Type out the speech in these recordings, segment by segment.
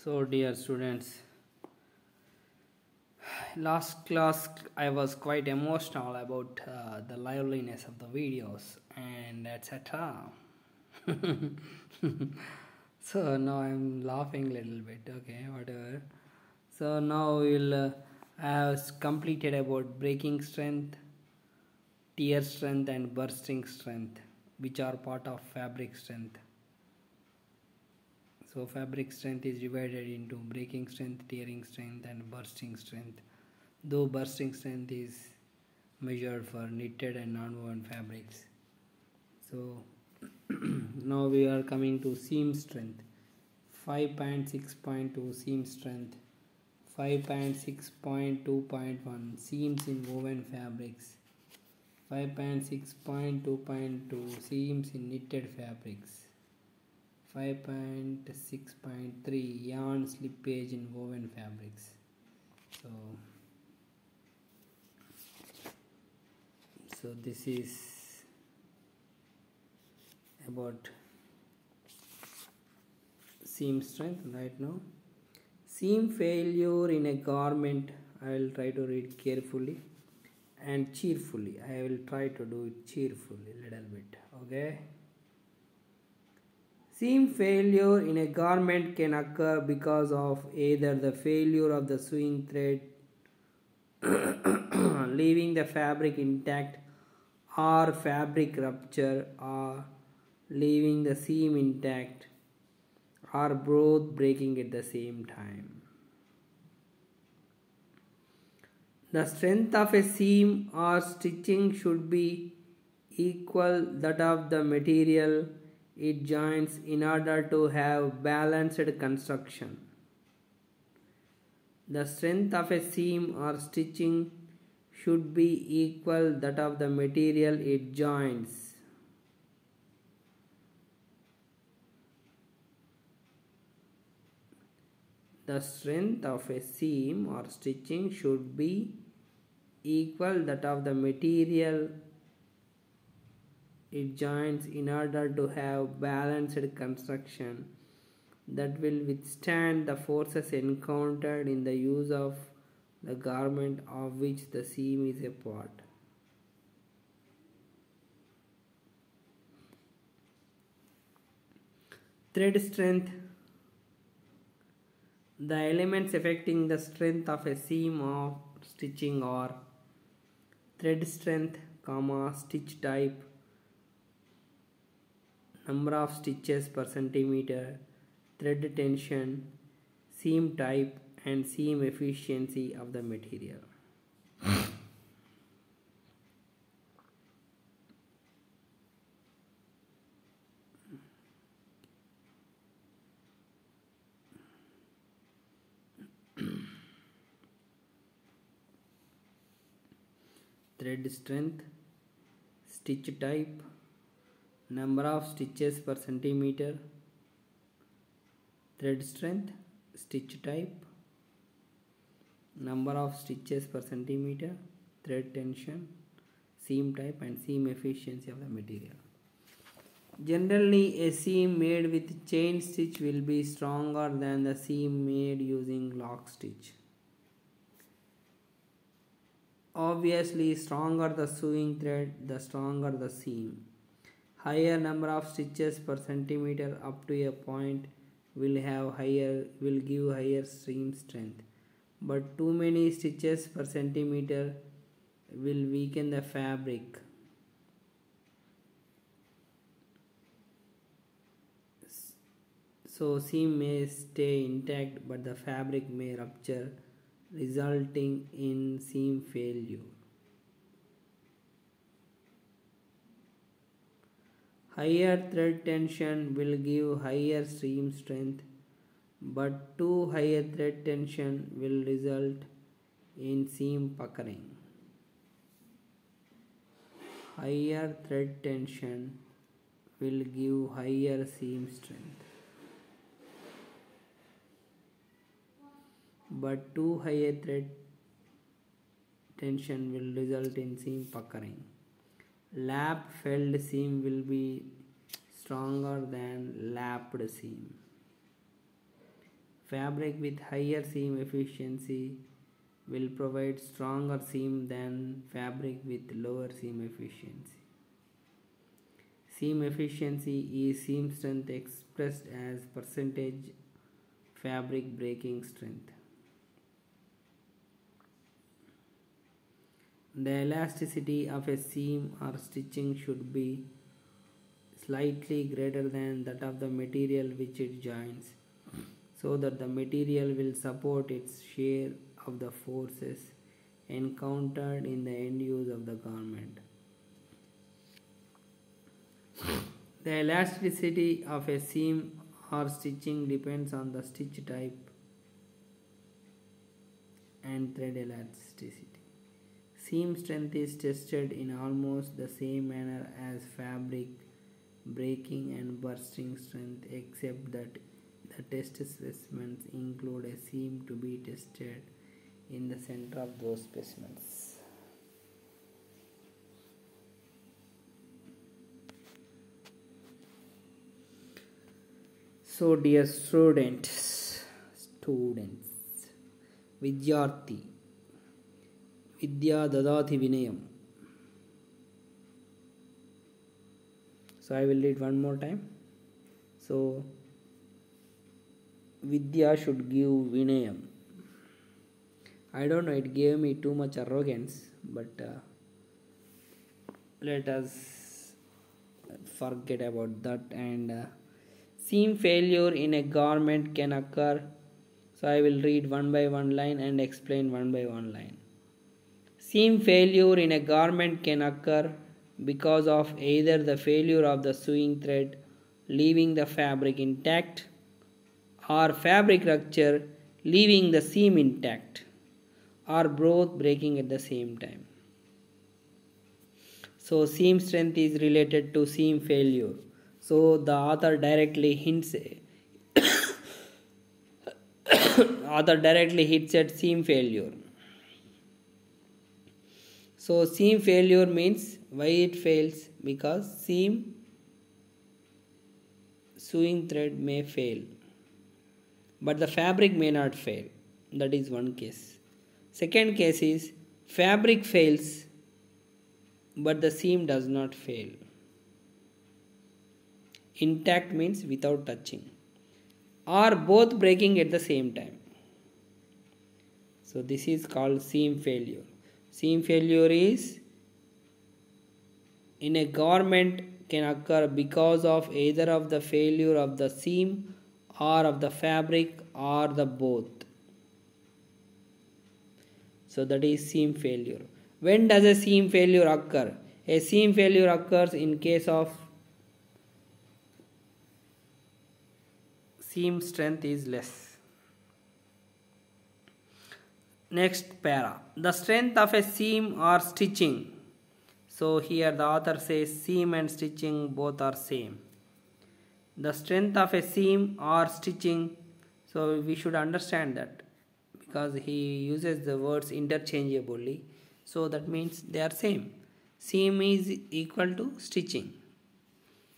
So, dear students, last class I was quite emotional about the liveliness of the videos and etc. So now I'm laughing a little bit. Okay, whatever. So now I have completed about breaking strength, tear strength, and bursting strength, which are part of fabric strength. So fabric strength is divided into breaking strength, tearing strength, and bursting strength. Though bursting strength is measured for knitted and non-woven fabrics. So now we are coming to seam strength. 5.6.2 seam strength. 5.6.2.1 seams in woven fabrics. 5.6.2.2 seams in knitted fabrics. 5.6.3 yarn slippage in woven fabrics. So this is about seam strength right now. Seam failure in a garment, I will try to read carefully and cheerfully. I will try to do it cheerfully a little bit. Okay. Seam failure in a garment can occur because of either the failure of the sewing thread leaving the fabric intact, or fabric rupture, or leaving the seam intact, or both breaking at the same time. The strength of a seam or stitching should be equal that of the material it joins in order to have balanced construction. The strength of a seam or stitching should be equal that of the material it joins. The strength of a seam or stitching should be equal that of the material it joins in order to have balanced construction that will withstand the forces encountered in the use of the garment of which the seam is a part. Thread strength. The elements affecting the strength of a seam or stitching are thread strength, stitch type, number of stitches per centimeter, thread tension, seam type, and seam efficiency of the material. Thread strength, stitch type, number of stitches per centimeter, thread strength, stitch type, number of stitches per centimeter, thread tension, seam type, and seam efficiency of the material. Generally, a seam made with chain stitch will be stronger than the seam made using lock stitch. Obviously, stronger the sewing thread, the stronger the seam. Higher number of stitches per centimeter up to a point will give higher seam strength, but too many stitches per centimeter will weaken the fabric. So seam may stay intact but the fabric may rupture, resulting in seam failure. Higher thread tension will give higher seam strength, but too high thread tension will result in seam puckering. Higher thread tension will give higher seam strength, but too high thread tension will result in seam puckering. Lap felled seam will be stronger than lapped seam. Fabric with higher seam efficiency will provide stronger seam than fabric with lower seam efficiency. Seam efficiency is seam strength expressed as percentage fabric breaking strength. The elasticity of a seam or stitching should be slightly greater than that of the material which it joins, so that the material will support its share of the forces encountered in the end use of the garment. The elasticity of a seam or stitching depends on the stitch type and thread elasticity. Seam strength is tested in almost the same manner as fabric breaking and bursting strength, except that the test specimens include a seam to be tested in the center of those specimens. So dear students, Vidyarthi, Vidya Dadati Vinayam. So I will read one more time. So Vidya should give Vinayam. I don't know, it gave me too much arrogance, but let us forget about that. And seam failure in a garment can occur. So I will read one by one line and explain one by one line. Seam failure in a garment can occur because of either the failure of the sewing thread leaving the fabric intact, or fabric rupture leaving the seam intact, or both breaking at the same time. So seam strength is related to seam failure. So the author directly hints at seam failure. So seam failure means why it fails, because seam sewing thread may fail, but the fabric may not fail. That is one case. Second case is fabric fails, but the seam does not fail. Intact means without touching, or both breaking at the same time. So this is called seam failure. Seam failure is in a garment can occur because of either of the failure of the seam or of the fabric or the both. So that is seam failure. When does a seam failure occur? A seam failure occurs in case of seam strength is less. Next para. The strength of a seam or stitching. So here the author says seam and stitching both are same. The strength of a seam or stitching, so we should understand that, because he uses the words interchangeably. So that means they are same. Seam is equal to stitching.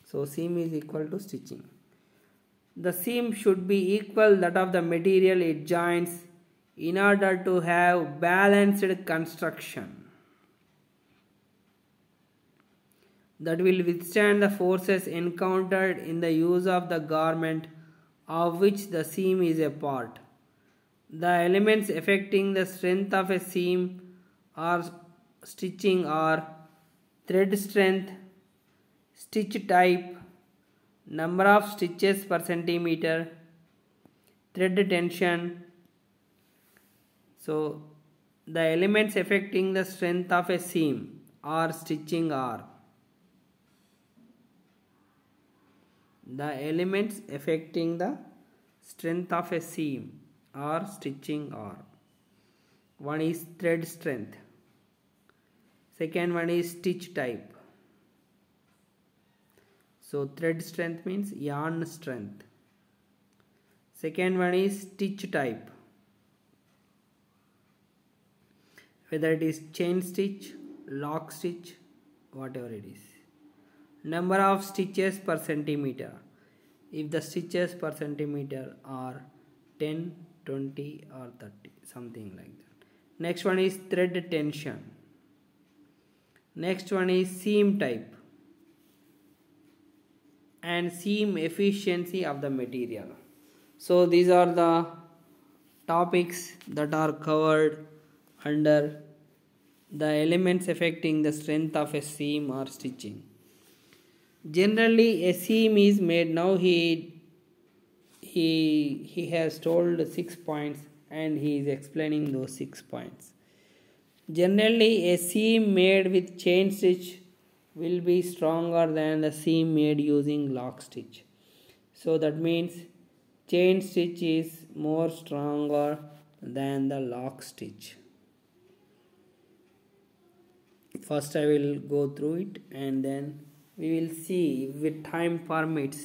So seam is equal to stitching. The seam should be equal that of the material it joins in order to have balanced construction that will withstand the forces encountered in the use of the garment of which the seam is a part. The elements affecting the strength of a seam or stitching are thread strength, stitch type, number of stitches per centimeter, thread tension. So the elements affecting the strength of a seam or stitching are the elements affecting the strength of a seam or stitching are: one is thread strength, second one is stitch type. So thread strength means yarn strength, second one is stitch type, whether it is chain stitch, lock stitch, whatever it is. Number of stitches per centimeter. If the stitches per centimeter are 10, 20 or 30, something like that. Next one is thread tension. Next one is seam type and seam efficiency of the material. So these are the topics that are covered under the elements affecting the strength of a seam or stitching. Generally a seam is made, now he has told 6 points and he is explaining those 6 points. Generally a seam made with chain stitch will be stronger than the seam made using lock stitch. So that means chain stitch is more stronger than the lock stitch. First I will go through it and then we will see if time permits,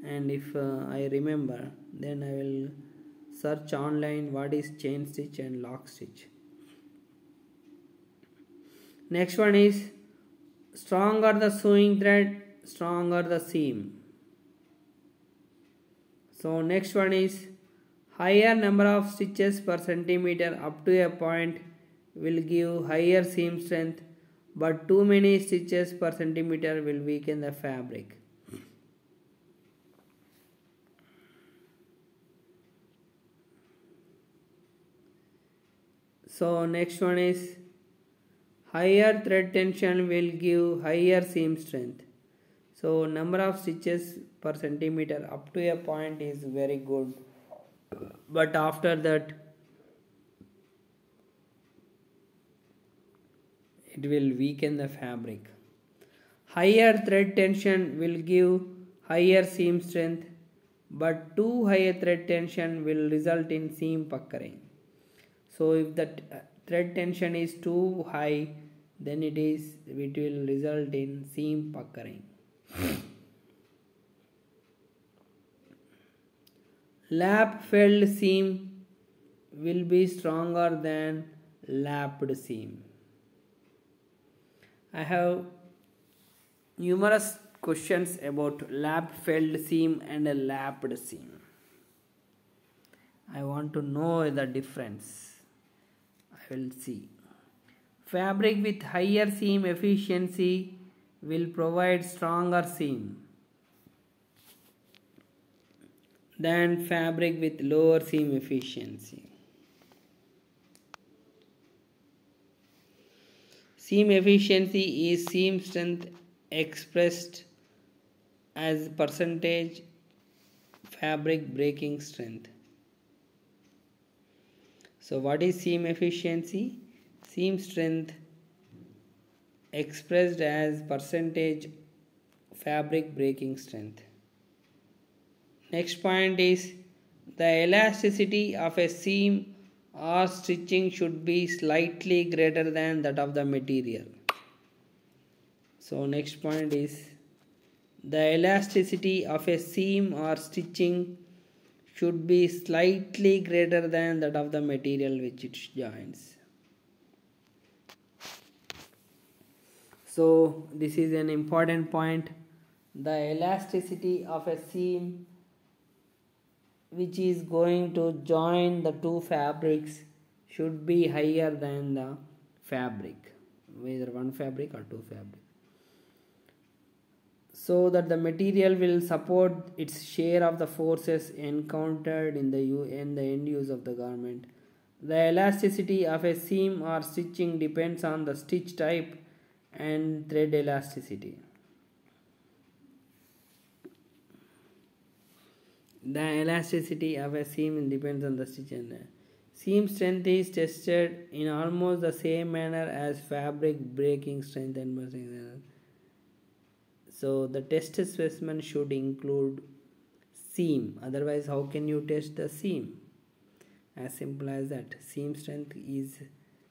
and if I remember, then I will search online what is chain stitch and lock stitch. Next one is stronger the sewing thread, stronger the seam. So next one is higher number of stitches per centimeter up to a point will give higher seam strength, but too many stitches per centimeter will weaken the fabric. So next one is higher thread tension will give higher seam strength. So number of stitches per centimeter up to a point is very good, but after that it will weaken the fabric. Higher thread tension will give higher seam strength, but too high thread tension will result in seam puckering. So if the thread tension is too high, then it will result in seam puckering. Lap felled seam will be stronger than lapped seam. I have numerous questions about lap felled seam and a lapped seam. I want to know the difference. I will see. Fabric with higher seam efficiency will provide stronger seam than fabric with lower seam efficiency. Seam efficiency is seam strength expressed as percentage fabric breaking strength. So what is seam efficiency? Seam strength expressed as percentage fabric breaking strength. Next point is the elasticity of a seam or stitching should be slightly greater than that of the material. So next point is the elasticity of a seam or stitching should be slightly greater than that of the material which it joins. So this is an important point. The elasticity of a seam which is going to join the two fabrics should be higher than the fabric, whether one fabric or two fabric, so that the material will support its share of the forces encountered in the end use of the garment. The elasticity of a seam or stitching depends on the stitch type and thread elasticity. The elasticity of a seam depends on the stitch and seam strength is tested in almost the same manner as fabric breaking strength and bursting. So the test specimen should include seam, otherwise how can you test the seam? As simple as that. Seam strength is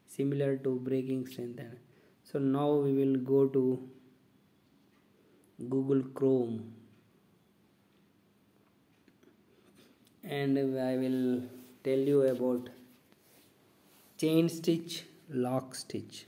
similar to breaking strength. So now we will go to Google Chrome and I will tell you about chain stitch, lock stitch.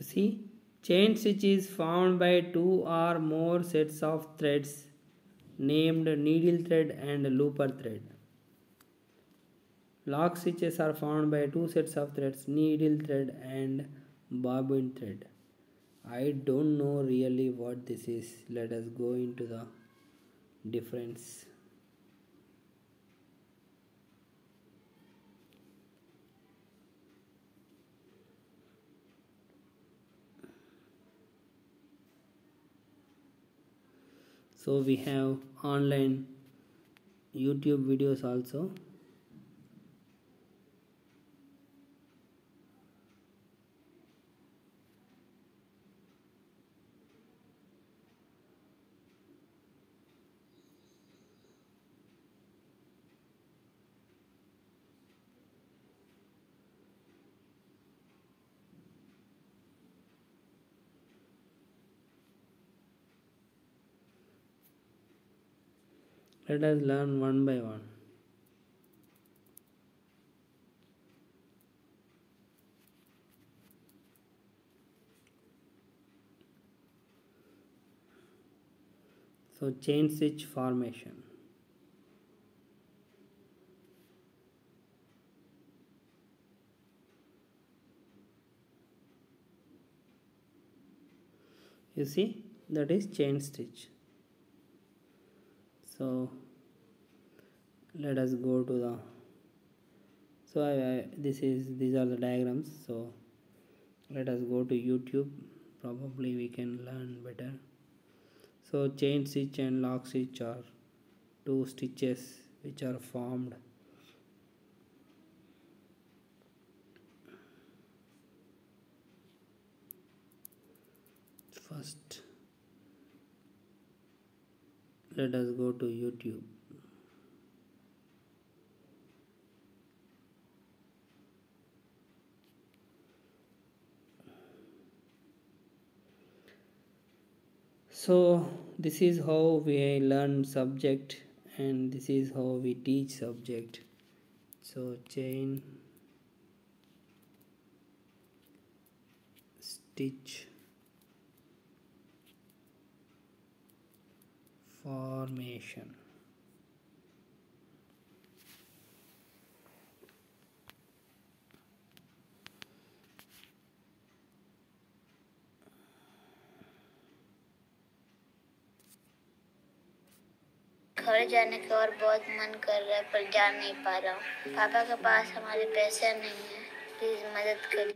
See, chain stitch is formed by two or more sets of threads named needle thread and looper thread. Lock stitches are formed by two sets of threads, needle thread and bobbin thread. I don't know really what this is. Let us go into the difference. So we have online YouTube videos also. Let us learn one by one. So chain stitch formation. You see, that is chain stitch. So let us go to the, so these are the diagrams. So let us go to YouTube, probably we can learn better. So chain stitch and lock stitch are two stitches which are formed. First, let us go to YouTube. So this is how we learn subject and this is how we teach subject. So chain stitch formation. घर जाने का और बहुत मन कर रहा है पर जा नहीं पा रहा हूँ। पापा के पास हमारे पैसे नहीं है, प्लीज मदद करिए।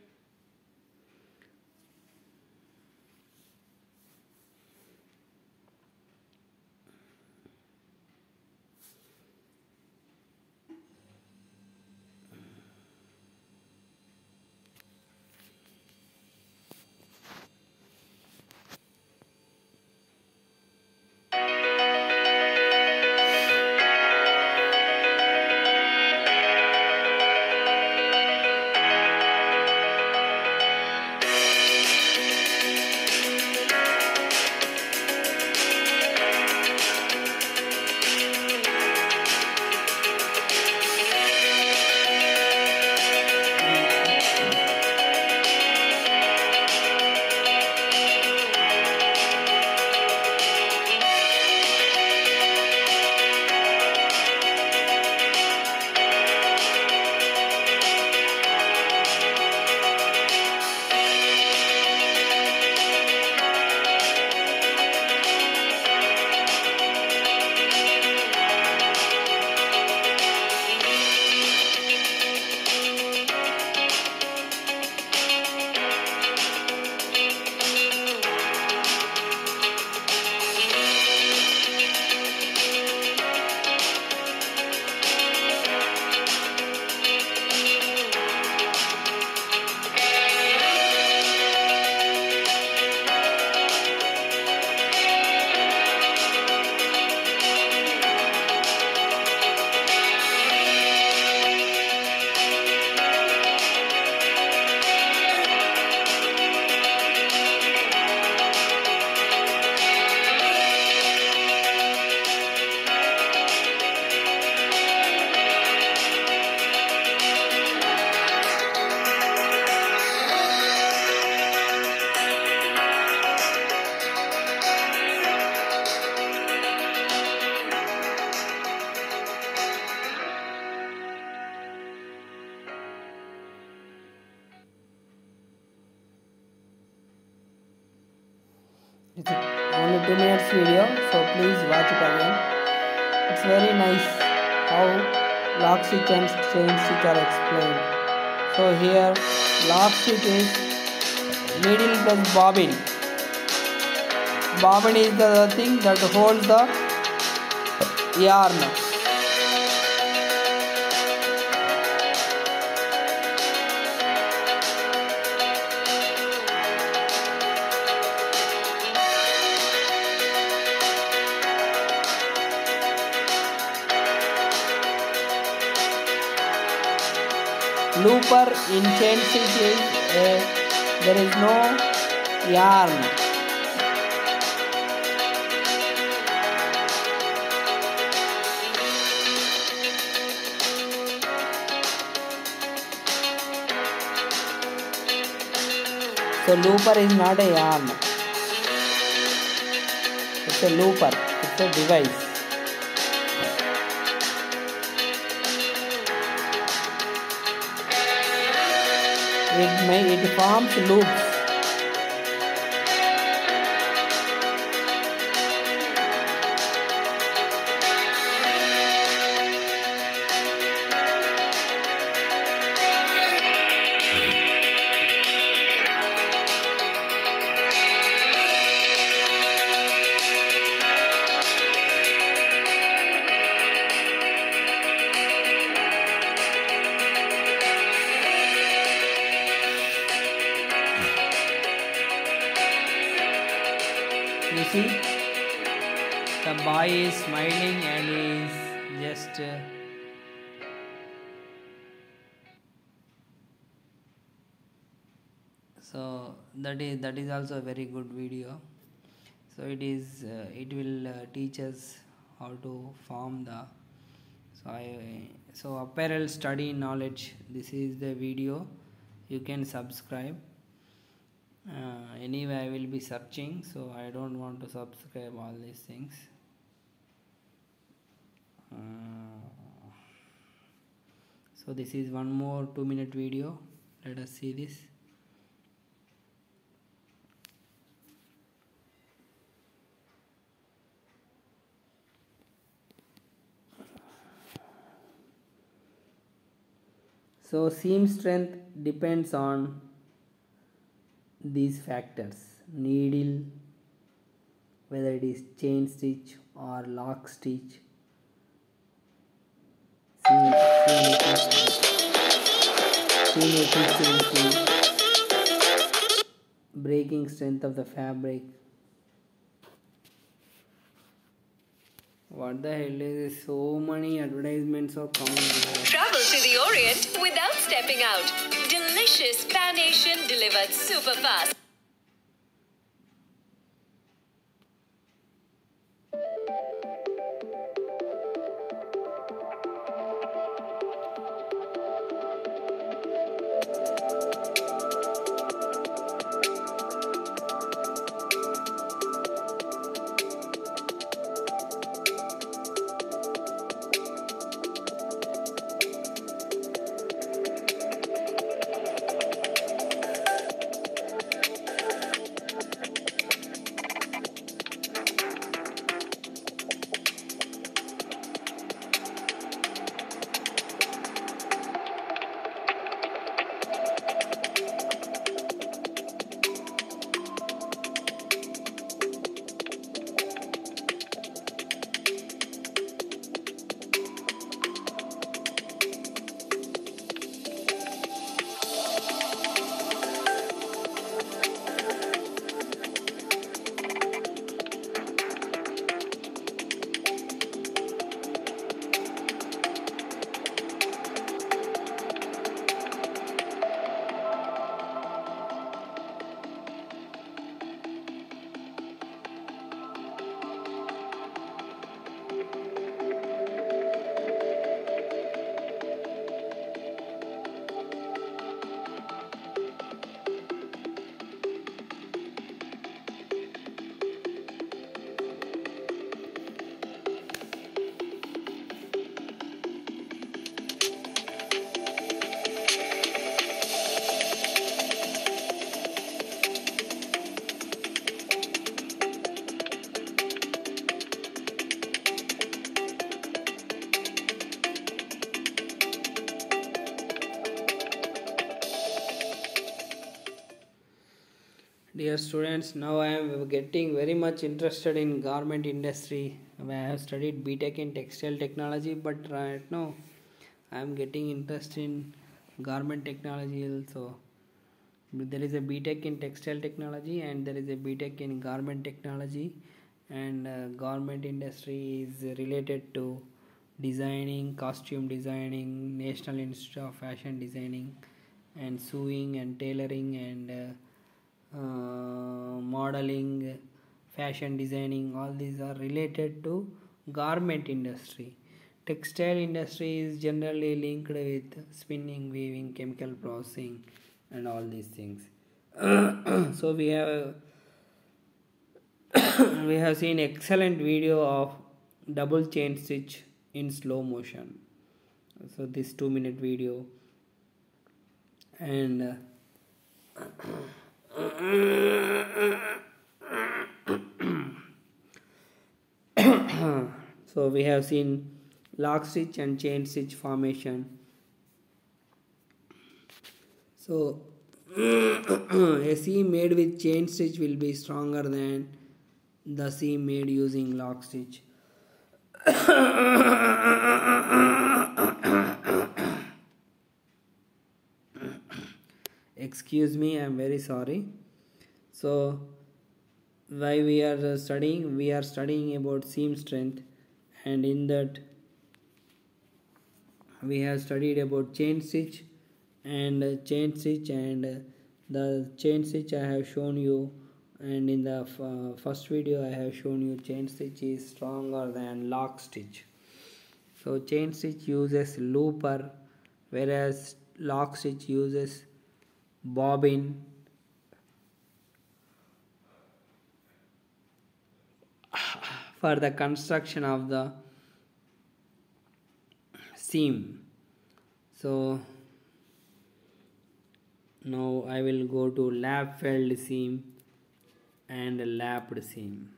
It's only 2 minutes video, so please watch it again. It's very nice how lock stitch and chain stitch are explained. So here lock stitch is needle plus bobbin. Bobbin is the thing that holds the yarn. Looper in chain stitch is there is no yarn. So looper is not a yarn. It's a looper. It's a device. It forms loops. You see, the boy is smiling and is just so that is also a very good video. So it will teach us how to form the so apparel study knowledge. This is the video. You can subscribe. Anyway, I will be searching, so I don't want to subscribe all these things. So this is one more 2-minute video. Let us see this. So seam strength depends on these factors: needle, whether it is chain stitch or lock stitch, seam efficiency, breaking strength of the fabric. What the hell is this? So many advertisements are coming. Travel to the Orient without stepping out. Delicious Pan-Asian delivered super fast. Dear students, now I am getting very much interested in garment industry. I have studied BTech in textile technology, but right now I am getting interest in garment technology also. There is a BTech in textile technology and there is a BTech in garment technology, and garment industry is related to designing, costume designing, National Institute of Fashion Designing, and sewing and tailoring and modeling, fashion designing. All these are related to garment industry. Textile industry is generally linked with spinning, weaving, chemical processing, and all these things. So we have we have seen excellent video of double chain stitch in slow motion. So this 2-minute video, and so we have seen lock stitch and chain stitch formation. So a seam made with chain stitch will be stronger than the seam made using lock stitch. Excuse me, I am very sorry. So why we are studying? We are studying about seam strength, and in that we have studied about chain stitch and the chain stitch I have shown you, and in the first video I have shown you chain stitch is stronger than lock stitch. So chain stitch uses looper, whereas lock stitch uses bobbin. For the construction of the seam. So now I will go to lap felled seam and lapped seam.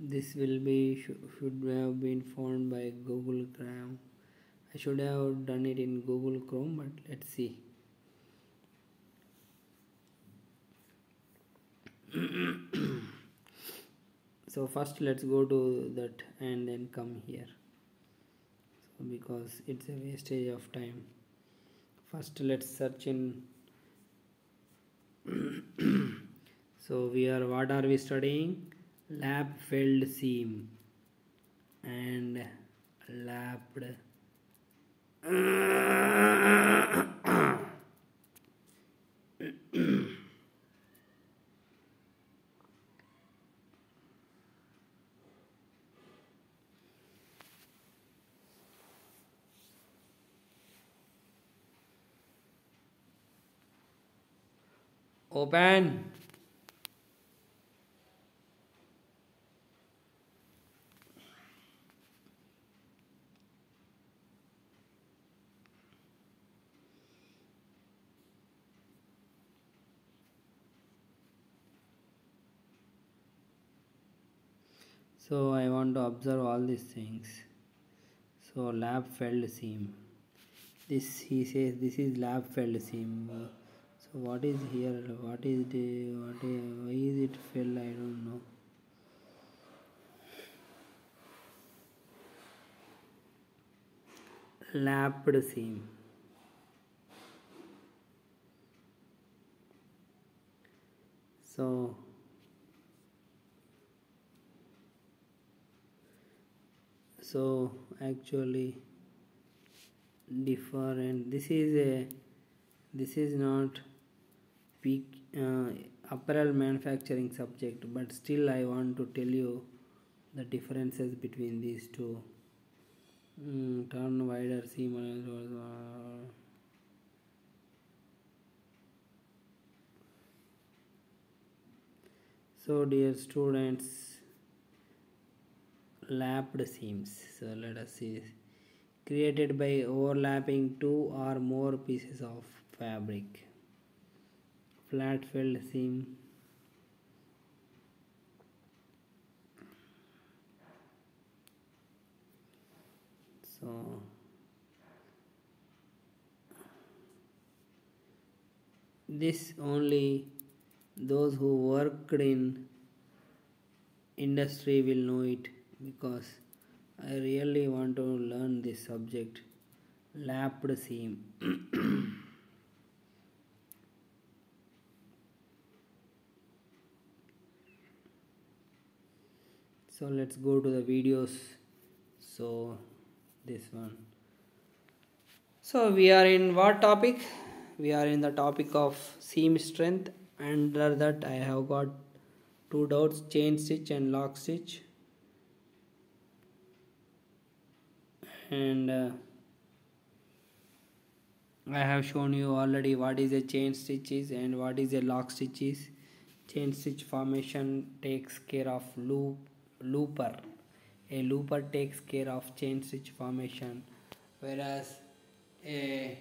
This will be should have been found by Google Chrome. I should have done it in Google Chrome, but let's see. So first let's go to that and then come here. So because it's a wastage of time. First let's search in. So what are we studying? Lap filled seam and lapped open. So I want to observe all these things. So lap felled seam. This he says this is lap felled seam. So what is here? Why is it fell? I don't know. Lapped seam. So actually different. This is not peak apparel manufacturing subject, but still I want to tell you the differences between these two. Turn wider seam. So dear students, lapped seams. So let us see. Created by overlapping two or more pieces of fabric. flat filled seam. So this only those who worked in industry will know it, because I really want to learn this subject, lapped seam. So let's go to the videos. So this one. So we are in what topic? We are in the topic of seam strength. Under that I have got two dots, chain stitch and lock stitch. And I have shown you already what is a chain stitch is and what is a lock stitch is. Chain stitch formation takes care of looper. A looper takes care of chain stitch formation, whereas a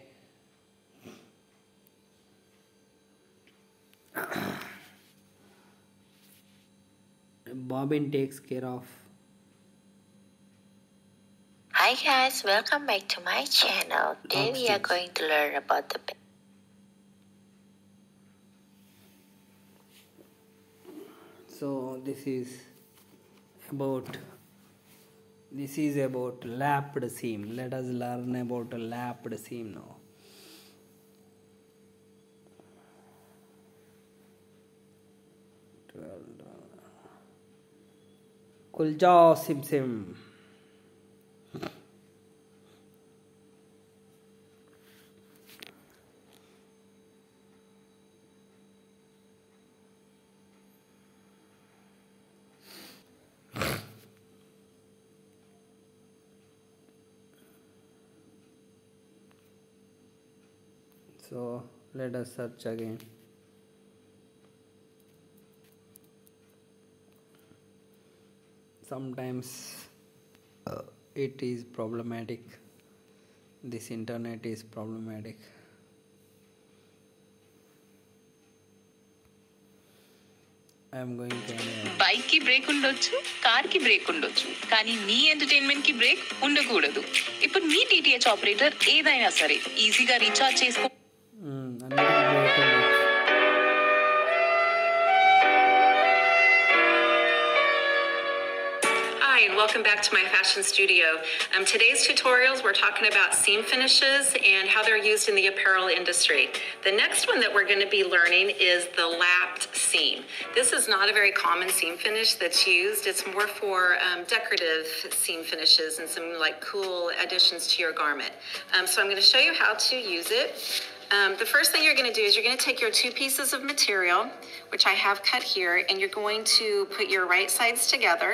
bobbin takes care of. Hi guys, welcome back to my channel. Today we are going to learn about the So this is about lapped seam. Let us learn about a lapped seam now. Kulja sim sim. So let us search again. Sometimes it is problematic. This internet is problematic. I am going to bike కి break ఉండొచ్చు, car కి break ఉండొచ్చు, కానీ నీ entertainment కి break ఉండకూడదు. ఇప్పుడు మీ TTH operator ఏదైనా సరే ఈజీగా రీఛార్జ్ చేసుకో. Hi, and welcome back to my fashion studio. Today's tutorials, we're talking about seam finishes and how they're used in the apparel industry. The next one that we're going to be learning is the lapped seam. This is not a very common seam finish that's used. It's more for decorative seam finishes and some like cool additions to your garment. So I'm going to show you how to use it. The first thing you're going to do is you're going to take your two pieces of material, which I have cut here, and you're going to put your right sides together.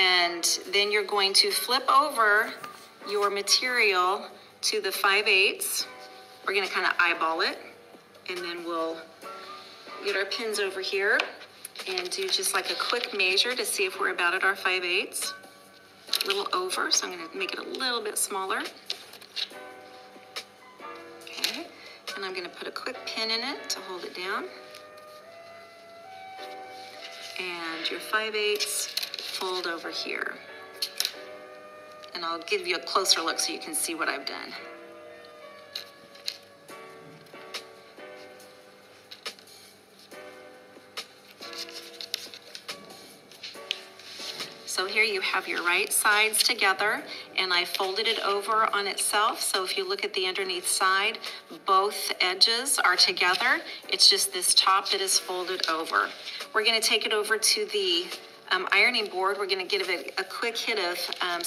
And then you're going to flip over your material to the 5/8. We're going to kind of eyeball it, and then we'll get our pins over here and do just like a quick measure to see if we're about at our 5/8. A little over, so I'm going to make it a little bit smaller. Okay, and I'm going to put a quick pin in it to hold it down. And your 5/8 fold over here. And I'll give you a closer look so you can see what I've done. So here you have your right sides together, and I folded it over on itself. So if you look at the underneath side, both edges are together. It's just this top that is folded over. We're going to take it over to the ironing board. We're going to give it a quick hit of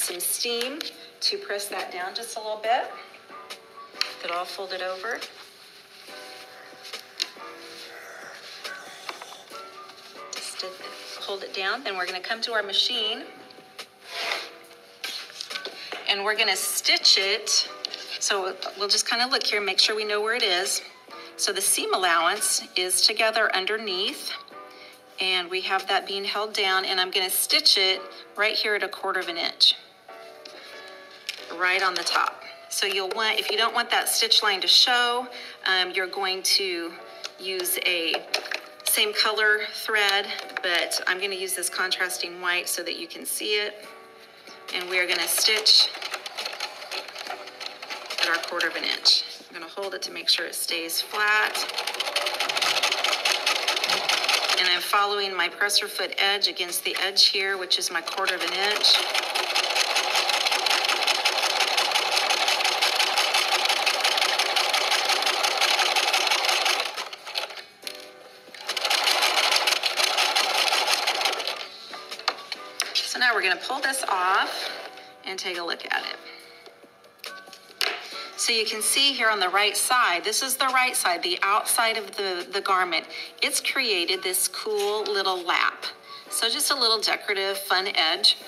some steam to press that down just a little bit. Get it all folded over. Just to hold it down. Then we're going to come to our machine and we're going to stitch it. So we'll just kind of look here and make sure we know where it is. So the seam allowance is together underneath. And we have that being held down, and I'm going to stitch it right here at 1/4 inch, right on the top. So you'll want, if you don't want that stitch line to show, you're going to use a same color thread, but I'm going to use this contrasting white so that you can see it. And we are going to stitch at our 1/4 inch. I'm going to hold it to make sure it stays flat. And I'm following my presser foot edge against the edge here, which is my 1/4 inch. So now we're going to pull this off and take a look at it. So you can see here on the right side, this is the right side, the outside of the garment. It's created this cool little lap. So just a little decorative, fun edge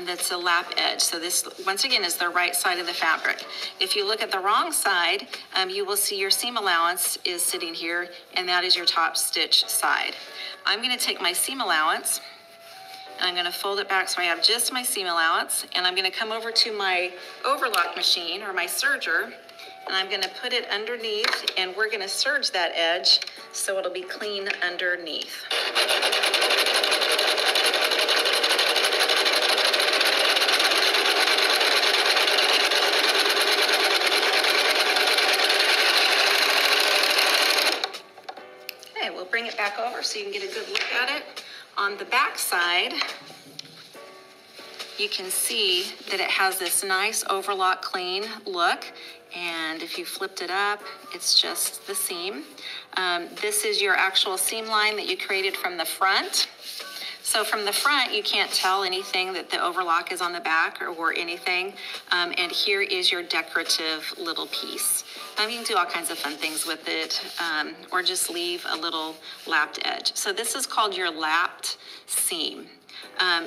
that's a lap edge. So this, once again, is the right side of the fabric. If you look at the wrong side, you will see your seam allowance is sitting here, and that is your top stitch side. I'm going to take my seam allowance, and I'm going to fold it back so I have just my seam allowance, and I'm going to come over to my overlock machine or my serger, and I'm going to put it underneath, and we're going to serge that edge so it'll be clean underneath. Okay, we'll bring it back over so you can get a good look at it. On the back side, you can see that it has this nice overlock clean look, and if you flipped it up, it's just the seam. This is your actual seam line that you created from the front. So from the front, you can't tell anything that the overlock is on the back or anything, and here is your decorative little piece. You can do all kinds of fun things with it, or just leave a little lapped edge. So this is called your lapped seam.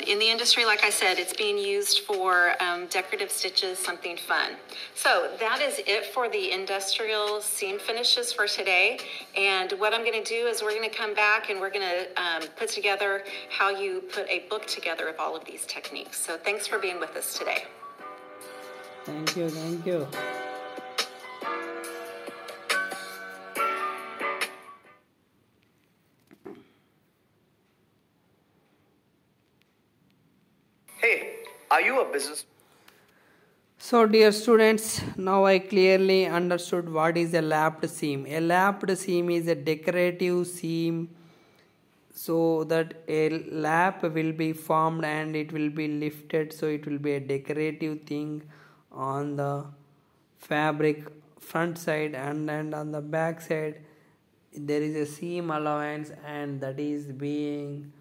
In the industry, like I said, it's being used for decorative stitches, something fun. So that is it for the industrial seam finishes for today. And what I'm going to do is we're going to come back and we're going to put together how you put a book together of all of these techniques. So thanks for being with us today. Thank you, thank you. Hey, are you a business? So dear students, now I clearly understood what is a lapped seam. A lapped seam is a decorative seam so that a lap will be formed and it will be lifted, so it will be a decorative thing on the fabric front side, and on the back side there is a seam allowance, and that is being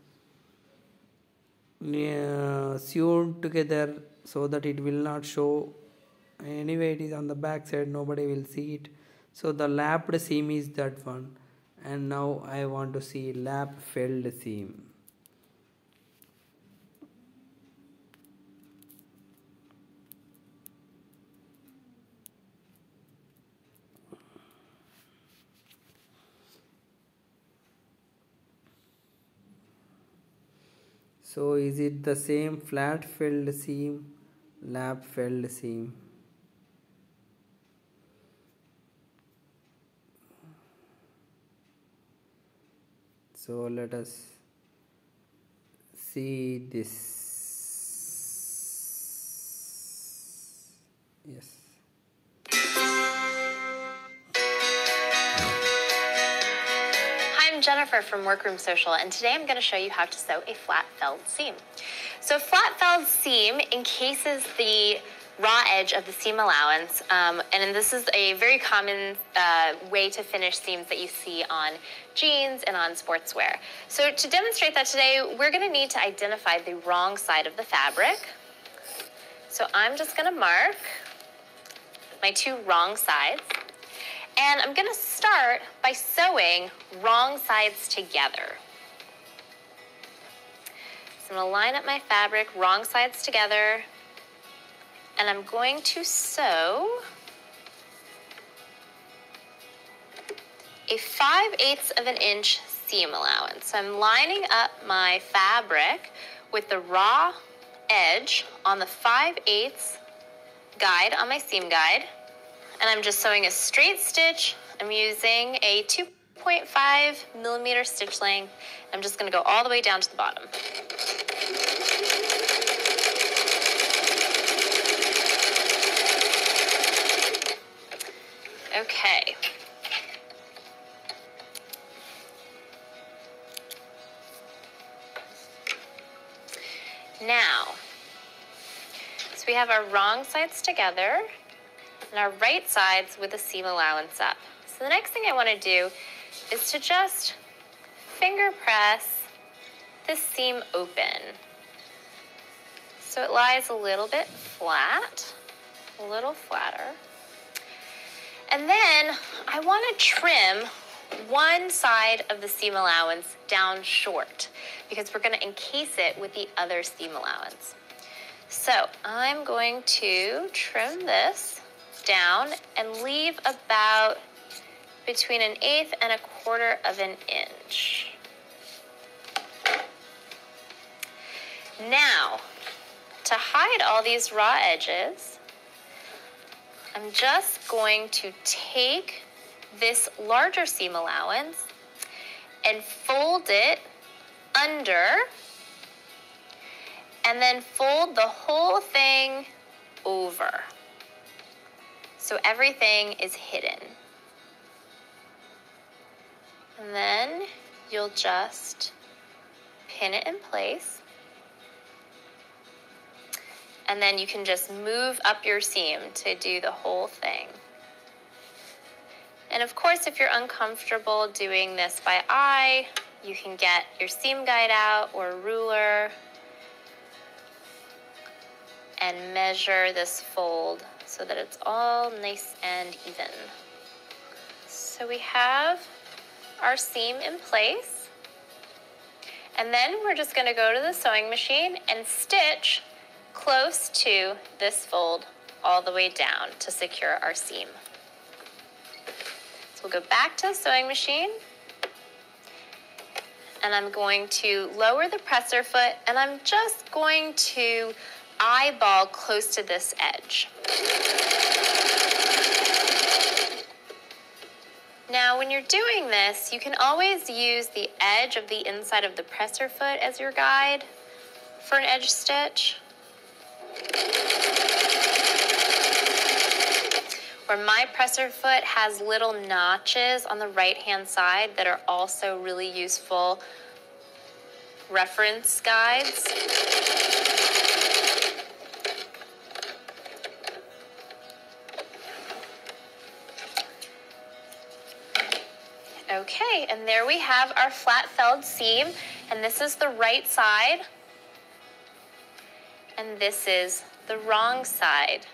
sewn together so that it will not show. Anyway, it is on the back side, nobody will see it. So the lapped seam is that one, and now I want to see lap felled seam. So is it the same flat felled seam, lap felled seam? So let us see this. Yes. Hi, I'm Jennifer from Workroom Social, and today I'm going to show you how to sew a flat felled seam. So flat felled seam encases the raw edge of the seam allowance, and this is a very common way to finish seams that you see on jeans and on sportswear. So to demonstrate that today, we're going to need to identify the wrong side of the fabric. So I'm just going to mark my two wrong sides, and I'm going to start by sewing wrong sides together. So I'm going to line up my fabric, wrong sides together, and I'm going to sew a 5/8 of an inch seam allowance. So I'm lining up my fabric with the raw edge on the 5/8 guide on my seam guide, and I'm just sewing a straight stitch. I'm using a 2.5 millimeter stitch length. I'm just going to go all the way down to the bottom. Okay. Now, so we have our wrong sides together and our right sides with the seam allowance up. So the next thing I want to do is to just finger press this seam open. So it lies a little bit flat, a little flatter. And then I want to trim one side of the seam allowance down short because we're going to encase it with the other seam allowance. So I'm going to trim this down and leave about between 1/8 and 1/4 of an inch. Now, to hide all these raw edges, I'm just going to take this larger seam allowance and fold it under, and then fold the whole thing over. So everything is hidden. And then you'll just pin it in place. And then you can just move up your seam to do the whole thing. And of course, if you're uncomfortable doing this by eye, you can get your seam guide out or a ruler and measure this fold so that it's all nice and even. So we have our seam in place. And then we're just going to go to the sewing machine and stitch close to this fold all the way down to secure our seam. So we'll go back to the sewing machine, and I'm going to lower the presser foot, and I'm just going to eyeball close to this edge. Now, when you're doing this, you can always use the edge of the inside of the presser foot as your guide for an edge stitch. Where my presser foot has little notches on the right-hand side that are also really useful reference guides. Okay, and there we have our flat felled seam, and this is the right side, and this is the wrong side.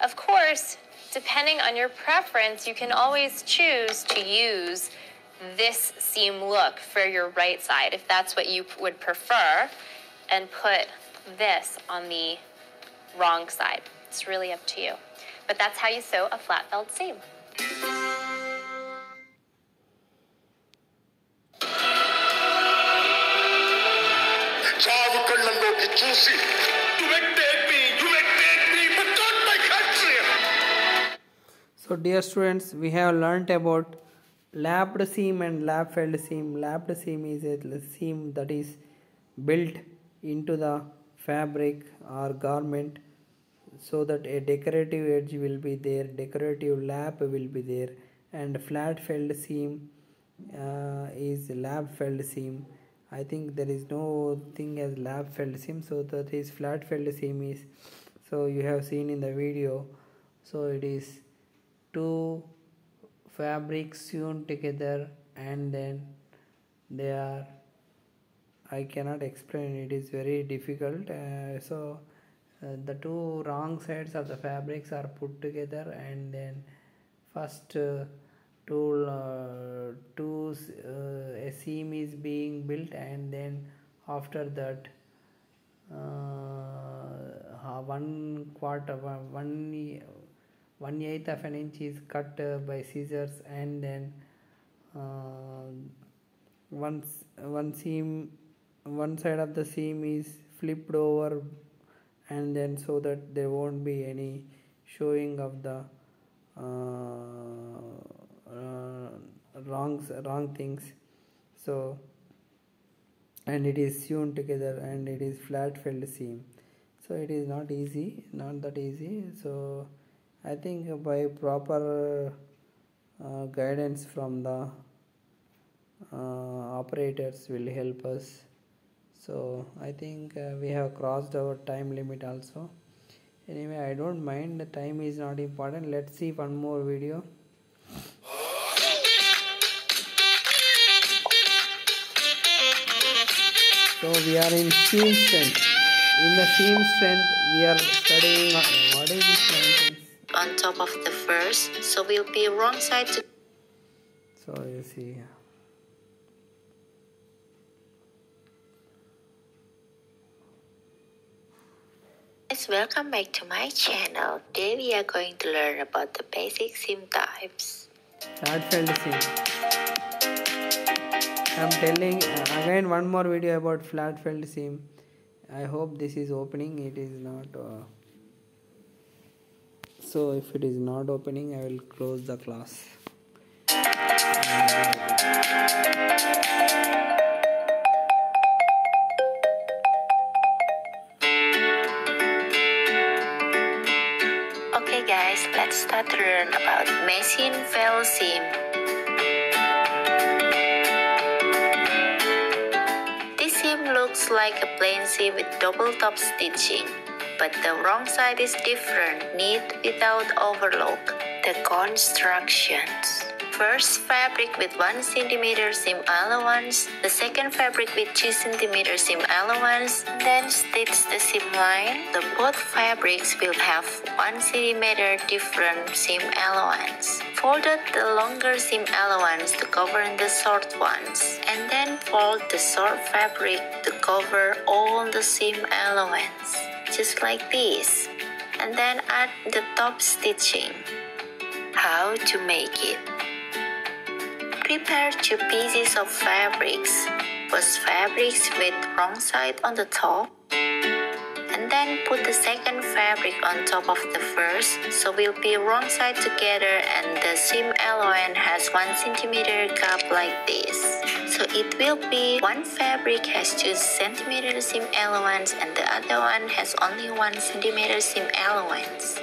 Of course, depending on your preference, you can always choose to use this seam look for your right side, if that's what you would prefer, and put this on the wrong side. It's really up to you. But that's how you sew a flat felled seam. So dear students, we have learnt about lapped seam and lap felled seam. Lapped seam is a seam that is built into the fabric or garment so that a decorative edge will be there, decorative lap will be there, and flat felled seam is lap felled seam. I think there is no thing as lap felled seam, so that is flat felled seam is, so you have seen in the video. So it is two fabrics sewn together, and then they are, I cannot explain, it is very difficult. The two wrong sides of the fabrics are put together, and then first a seam is being built, and then after that 1/8 of an inch is cut by scissors, and then one side of the seam is flipped over, and then so that there won't be any showing of the uh, wrong things. So, and it is sewn together and it is flat filled seam, so it is not that easy. So I think by proper guidance from the operators will help us. So I think we have crossed our time limit also. Anyway, I don't mind, the time is not important. Let's see one more video. So we are in seam strength. In the seam strength, we are studying what is this sentence? On top of the first, so we'll be wrong side to. So you see. Guys, welcome back to my channel. Today we are going to learn about the basic seam types. Flat filled seam. I'm telling again one more video about flat filled seam. I hope this is opening. It is not. So if it is not opening, I will close the class. Okay guys, let's start to learn about machine fell seam. This seam looks like a plain seam with double top stitching, but the wrong side is different, knit without overlock. The constructions. First, fabric with 1 cm seam allowance, the second fabric with 2 cm seam allowance, then stitch the seam line. The both fabrics will have 1 cm different seam allowance. Folded the longer seam allowance to cover the short ones, and then fold the short fabric to cover all the seam allowance, just like this, and then add the top stitching. How to make it? Prepare 2 pieces of fabrics. First fabrics with wrong side on the top, and then put the second fabric on top of the first, so will be wrong side together, and the seam allowance has 1 cm gap like this. So it will be one fabric has 2 cm seam allowance and the other one has only 1 cm seam allowance.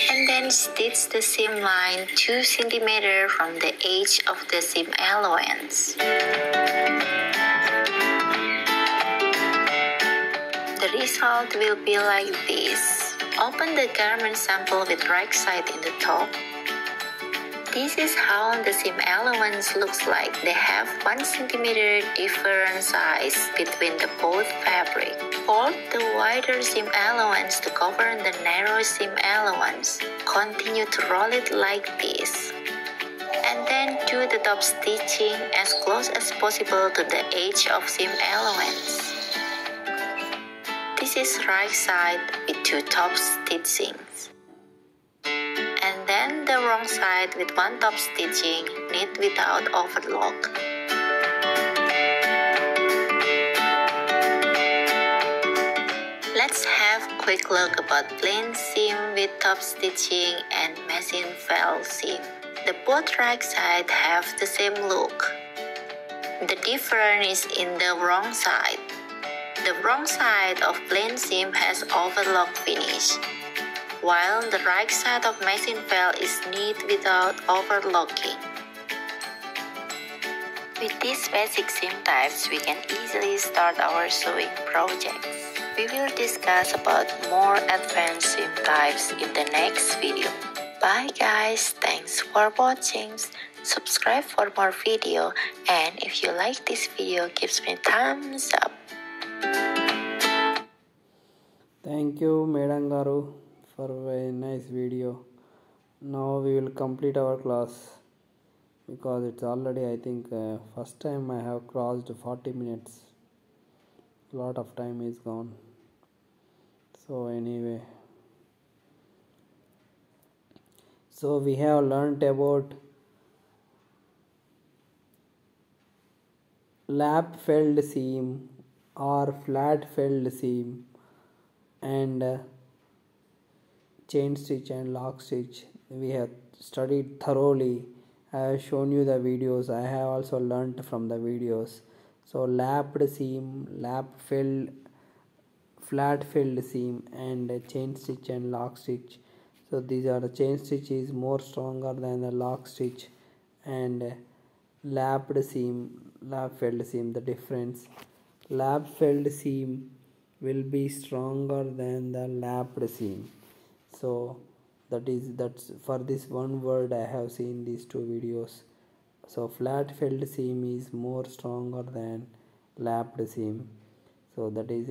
And then stitch the seam line 2 cm from the edge of the seam allowance. The result will be like this. Open the garment sample with right side in the top. This is how the seam allowance looks like. They have 1 cm different size between the both fabric. Fold the wider seam allowance to cover the narrow seam allowance. Continue to roll it like this. And then do the top stitching as close as possible to the edge of seam allowance. This is right side with 2 top stitchings. And then the wrong side with 1 top stitching, knit without overlock. Let's have a quick look about plain seam with top stitching and machine fell seam. The both right side have the same look. The difference is in the wrong side. The wrong side of plain seam has overlock finish, while the right side of machine fell is knit without overlocking. With these basic seam types, we can easily start our sewing projects. We will discuss about more advanced seam types in the next video. Bye guys, thanks for watching. Subscribe for more video, and if you like this video, give me thumbs up. Thank you, Madam Garu, for a very nice video. Now we will complete our class because it's already, I think, first time I have crossed 40 minutes. A lot of time is gone. So anyway, so we have learnt about lap felled seam or flat felled seam and chain stitch and lock stitch we have studied thoroughly. I have shown you the videos. I have also learnt from the videos. So lapped seam, lap filled, flat filled seam, and chain stitch and lock stitch. So these are the chain stitch is more stronger than the lock stitch, and lapped seam, lap filled seam. The difference: lap filled seam will be stronger than the lapped seam. So that's for this one word I have seen these two videos. So flat filled seam is more stronger than lapped seam. So that is